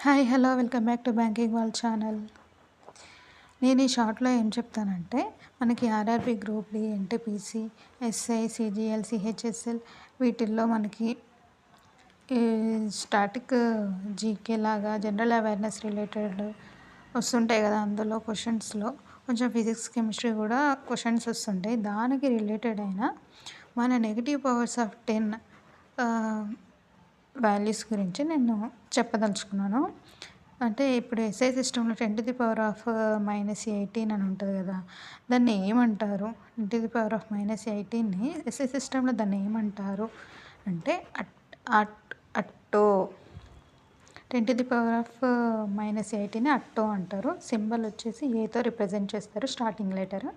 Hi hello welcome back to banking world channel. నేను ఈ షార్ట్లో ఏం చెప్తానంటే, మనకి RRB group D, NTPC, SI, CGL, CHSL వీటిల్లో మనకి స్టాటిక్ జీకే లాగా జనరల్ అవేర్నెస్ రిలేటెడ్ వస్తుంటాయి కదా. అందులో క్వశ్చన్స్లో కొంచెం ఫిజిక్స్ కెమిస్ట్రీ కూడా క్వశ్చన్స్ వస్తుంటాయి. దానికి రిలేటెడ్ అయిన మన నెగిటివ్ పవర్స్ ఆఫ్ 10 వాల్యూస్ గురించి నేను చెప్పదలుచుకున్నాను. అంటే ఇప్పుడు ఎస్ఐ సిస్టంలో 10⁻−18 అని ఉంటుంది కదా, దాన్ని ఏమంటారు? 10⁻−18ని ఎస్ఐ సిస్టంలో దాన్ని ఏమంటారు అంటే అట్టో. 10⁻−18ని అట్టో అంటారు. సింబల్ వచ్చేసి ఏతో రిప్రజెంట్ చేస్తారు, స్టార్టింగ్ లెటర్.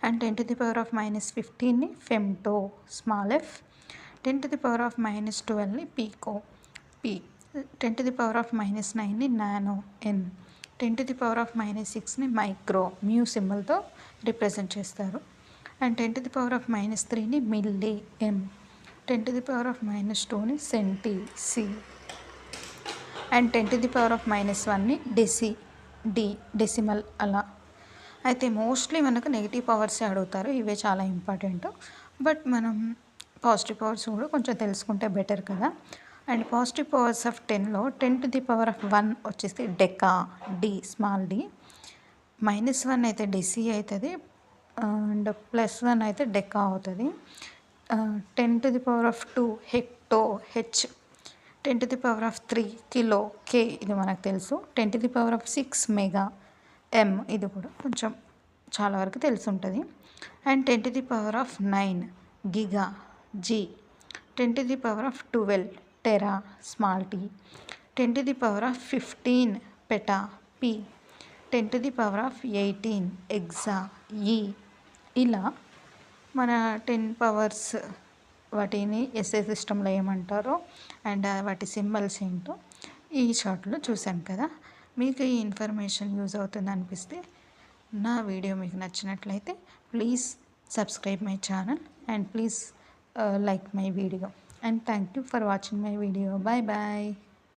అండ్ 10⁻−15ని ఫెమ్టో, స్మాల్ ఎఫ్. 10⁻−12ని పీకో, పీ. 10⁻−9ని నానో, ఎన్. 10⁻−6ని మైక్రో, మ్యూ సింబల్తో రిప్రజెంట్ చేస్తారు. అండ్ 10⁻−3ని మిల్లీ, ఎం. 10⁻−2ని సెంటీ, సి. అండ్ 10⁻−1ని డెసి, డి, డెసిమల్ అలా. అయితే మోస్ట్లీ మనకు నెగిటివ్ పవర్సే అడుగుతారు, ఇవే చాలా ఇంపార్టెంట్. బట్ మనం పాజిటివ్ పవర్స్ కూడా కొంచెం తెలుసుకుంటే బెటర్ కదా. అండ్ పాజిటివ్ పవర్స్ ఆఫ్ 10లో 10⁻1 వచ్చేసి డెకా, డి, స్మాల్ డి. -1 అయితే డెసి అవుతుంది, అండ్ +1 అయితే డెకా అవుతుంది. 10⁻2 హెక్టో, హెచ్. 10⁻3 కిలో, కే, ఇది మనకు తెలుసు. 10⁻6 మెగా, ఎం, ఇది కూడా కొంచెం చాలా వరకు తెలిసి ఉంటుంది. And 10⁻9 giga, G. 10⁻12 tera, small T. 10⁻15 peta, P. 10⁻18 exa, E. ఇలా మన 10 పవర్స్ వాటిని ఎస్ఐ సిస్టంలో ఏమంటారో అండ్ వాటి సింబల్స్ ఏంటో ఈ షార్ట్లో చూసాం కదా. మీకు ఈ ఇన్ఫర్మేషన్ యూజ్ అవుతుంది అనిపిస్తే, నా వీడియో మీకు నచ్చినట్లయితే please subscribe my channel and please like my video, and thank you for watching my video. Bye bye.